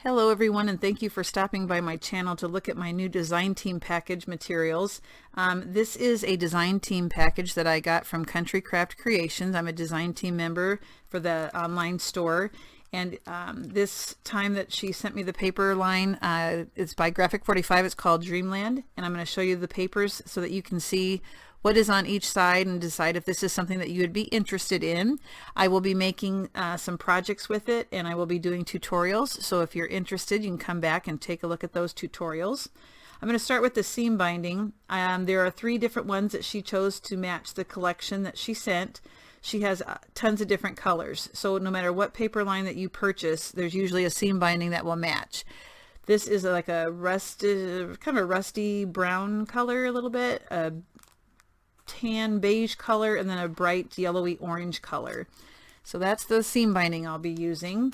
Hello everyone, and thank you for stopping by my channel to look at my new design team package materials. This is a design team package that I got from Country Craft Creations. I'm a design team member for the online store, and this time that she sent me the paper line, it's by Graphic 45. It's called Dreamland, and I'm going to show you the papers so that you can see what is on each side and decide if this is something that you would be interested in. I will be making some projects with it, and I will be doing tutorials, so if you're interested you can come back and take a look at those tutorials. I'm going to start with the seam binding. There are 3 different ones that she chose to match the collection that she sent. She has tons of different colors, so no matter what paper line that you purchase, there's usually a seam binding that will match. This is like a rusted, kind of a rusty brown color, a little bit, a tan beige color, and then a bright yellowy orange color. So that's the seam binding I'll be using.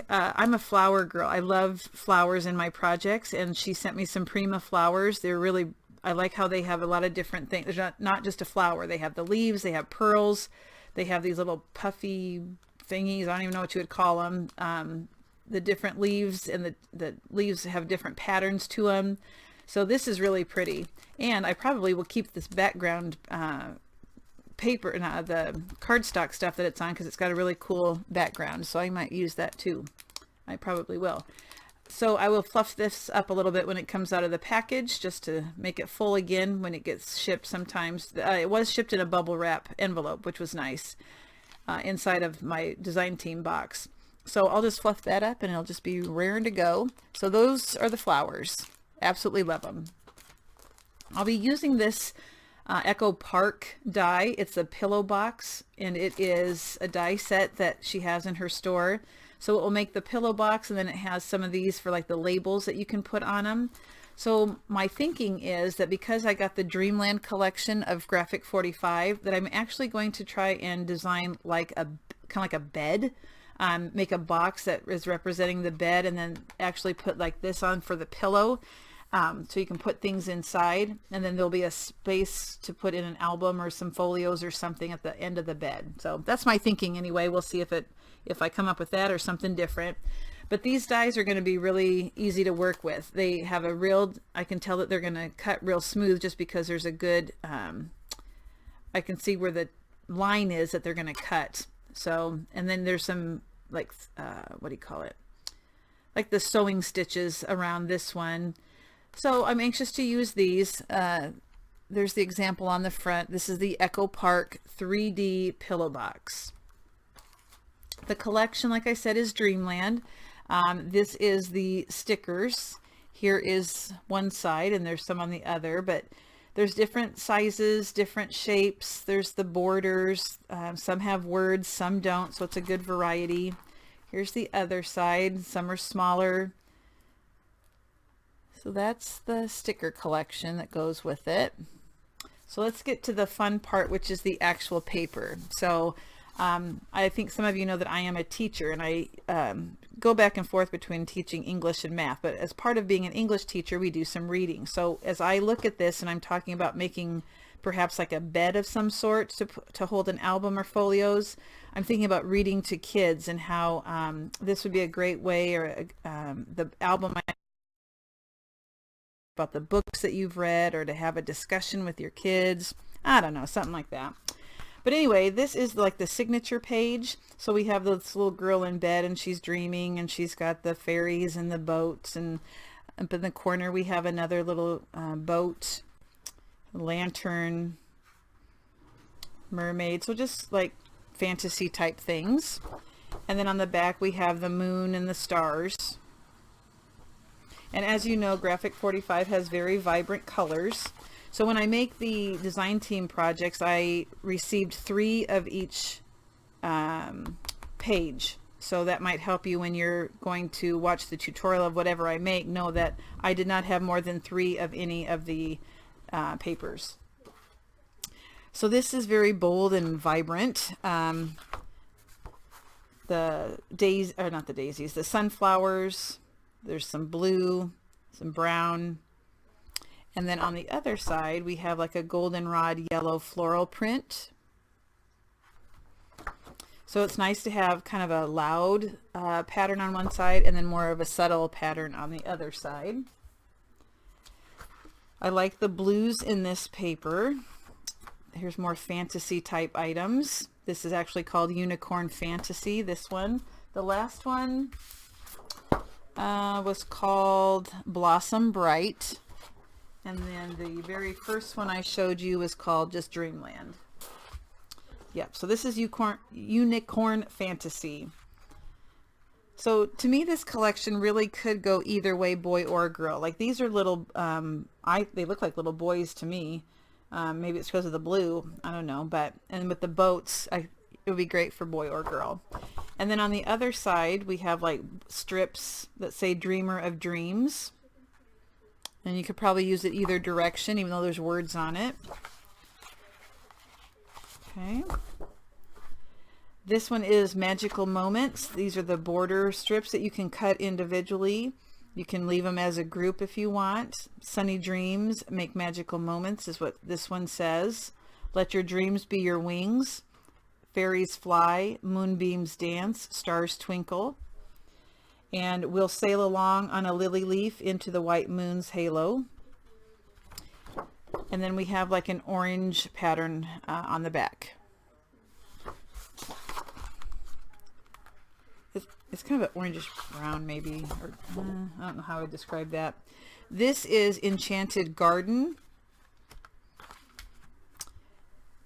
I'm a flower girl. I love flowers in my projects, and she sent me some Prima Flowers. They're really, I like how they have a lot of different things. There's not just a flower. They have the leaves, they have pearls, they have these little puffy thingies, I don't even know what you would call them. The different leaves, and the leaves have different patterns to them. So this is really pretty, and I probably will keep this background paper, the cardstock stuff that it's on, because it's got a really cool background, so I might use that too. I probably will. So I will fluff this up a little bit when it comes out of the package, just to make it full again when it gets shipped sometimes. It was shipped in a bubble wrap envelope, which was nice, inside of my design team box. So I'll just fluff that up and it'll just be raring to go. So those are the flowers. Absolutely love them. I'll be using this Echo Park die. It's a pillow box, and it is a die set that she has in her store. So it will make the pillow box, and then it has some of these for like the labels that you can put on them. So my thinking is that because I got the Dreamland collection of Graphic 45, that I'm actually going to try and design like a kind of like a bed. Make a box that is representing the bed, and then actually put like this on for the pillow. So you can put things inside, and then there'll be a space to put in an album or some folios or something at the end of the bed. So that's my thinking anyway. We'll see if I come up with that or something different. But these dies are going to be really easy to work with. They have a real, I can tell that they're going to cut real smooth just because there's a good, I can see where the line is that they're going to cut. So, and then there's some like, what do you call it? Like the sewing stitches around this one. So I'm anxious to use these. There's the example on the front. This is the Echo Park 3D pillow box. The collection, like I said, is Dreamland. This is the stickers. Here is one side, and there's some on the other, but there's different sizes, different shapes. There's the borders. Some have words, some don't, so it's a good variety. Here's the other side. Some are smaller. So that's the sticker collection that goes with it. So let's get to the fun part, which is the actual paper. So I think some of you know that I am a teacher, and I go back and forth between teaching English and math, but as part of being an English teacher, we do some reading. So as I look at this, and I'm talking about making perhaps like a bed of some sort to hold an album or folios, I'm thinking about reading to kids, and how this would be a great way, or the album about the books that you've read, or to have a discussion with your kids. I don't know, something like that. But anyway, this is like the signature page. So we have this little girl in bed, and she's dreaming, and she's got the fairies and the boats, and up in the corner we have another little boat, lantern, mermaid, so just like fantasy type things. And then on the back we have the moon and the stars. And as you know, Graphic 45 has very vibrant colors. So when I make the design team projects, I received 3 of each page. So that might help you when you're going to watch the tutorial of whatever I make, know that I did not have more than 3 of any of the papers. So this is very bold and vibrant. The daisies, or not the daisies, the sunflowers. There's some blue, some brown, and then on the other side we have like a goldenrod yellow floral print. So it's nice to have kind of a loud pattern on one side and then more of a subtle pattern on the other side. I like the blues in this paper. Here's more fantasy type items. This is actually called Unicorn Fantasy, this one. The last one was called Blossom Bright. And then the very first one I showed you was called just Dreamland. Yep, so this is Unicorn Fantasy. So to me, this collection really could go either way, boy or girl. Like these are little, they look like little boys to me. Maybe it's because of the blue, I don't know. But and with the boats, it would be great for boy or girl. And then on the other side, we have like strips that say Dreamer of Dreams. And you could probably use it either direction, even though there's words on it. Okay. This one is Magical Moments. These are the border strips that you can cut individually. You can leave them as a group if you want. Sunny dreams make magical moments is what this one says. Let your dreams be your wings. Fairies fly, moonbeams dance, stars twinkle. And we'll sail along on a lily leaf into the white moon's halo. And then we have like an orange pattern on the back. It's kind of an orangish brown maybe, or I don't know how I would describe that. This is Enchanted Garden.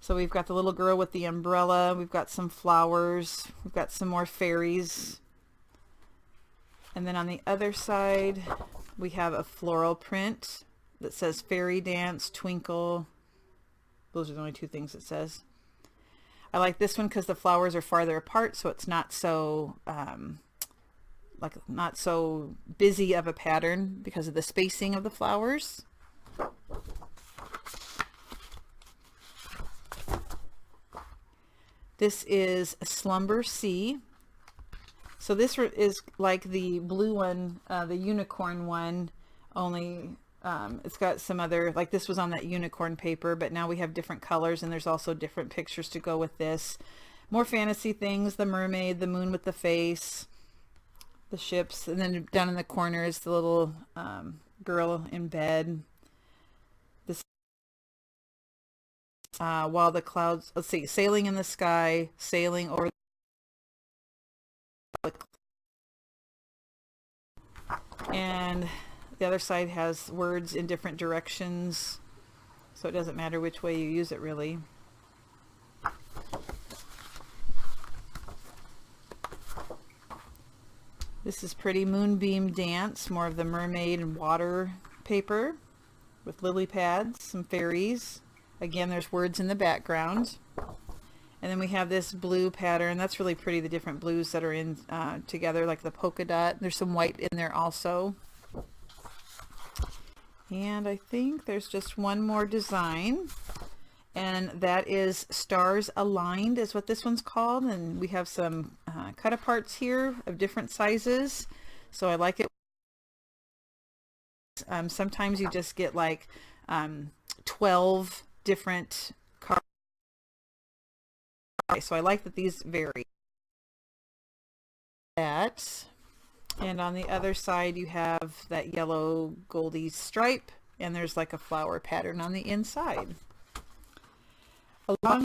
So we've got the little girl with the umbrella, we've got some flowers, we've got some more fairies. And then on the other side, we have a floral print that says Fairy Dance, Twinkle. Those are the only two things it says. I like this one because the flowers are farther apart, so it's not so not so busy of a pattern because of the spacing of the flowers. This is Slumber Sea. So this is like the blue one, the unicorn one, only it's got some other, like this was on that unicorn paper, but now we have different colors and there's also different pictures to go with this. More fantasy things, the mermaid, the moon with the face, the ships, and then down in the corner is the little girl in bed. This while the clouds, let's see, sailing in the sky, sailing over and the other side has words in different directions, so it doesn't matter which way you use it really. This is Pretty Moonbeam Dance, more of the mermaid and water paper with lily pads, some fairies. Again, there's words in the background. And then we have this blue pattern. That's really pretty, the different blues that are in together, like the polka dot. There's some white in there also. And I think there's just one more design. And that is Stars Aligned is what this one's called. And we have some cut aparts here of different sizes. So I like it. Sometimes you just get like 12 different cards. So I like that these vary. That, and on the other side you have that yellow goldy stripe, and there's like a flower pattern on the inside. Along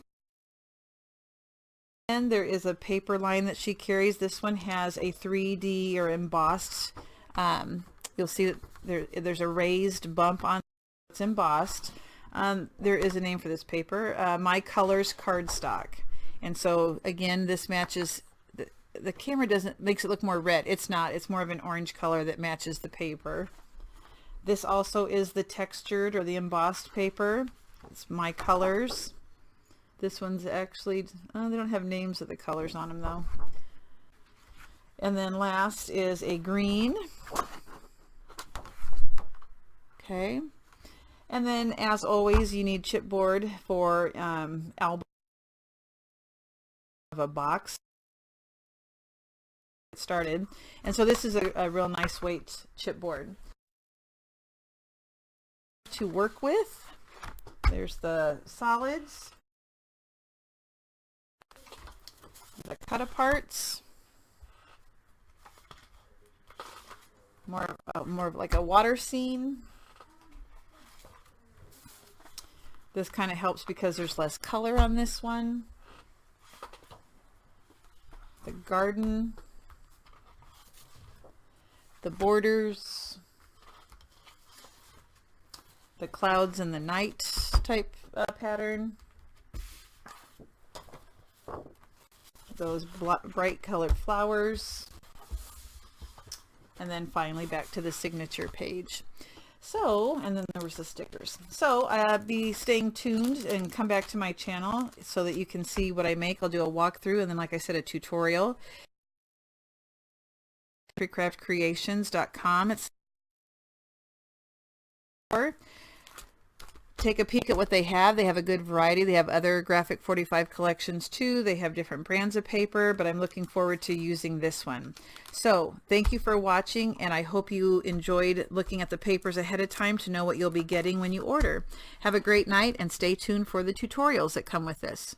and there is a paper line that she carries. This one has a 3D or embossed. You'll see that there's a raised bump on it. It's embossed. There is a name for this paper. My Colors cardstock. And so again, this matches, the camera makes it look more red. It's not, it's more of an orange color that matches the paper. This also is the textured or the embossed paper. It's My Colors. This one's actually, they don't have names of the colors on them though. And then last is a green. Okay. And then as always, you need chipboard for album of a box. Get started. And so this is a real nice weight chipboard to work with. There's the solids. The cut aparts. More of like a water scene. This kind of helps because there's less color on this one. The garden. The borders. The clouds and the night type pattern. Those bright colored flowers. And then finally back to the signature page. So, and then there was the stickers. So be staying tuned and come back to my channel so that you can see what I make. I'll do a walkthrough and then, like I said, a tutorial. CraftCreations.com. It's take a peek at what they have. They have a good variety. They have other Graphic 45 collections too. They have different brands of paper, but I'm looking forward to using this one. So thank you for watching, and I hope you enjoyed looking at the papers ahead of time to know what you'll be getting when you order. Have a great night and stay tuned for the tutorials that come with this.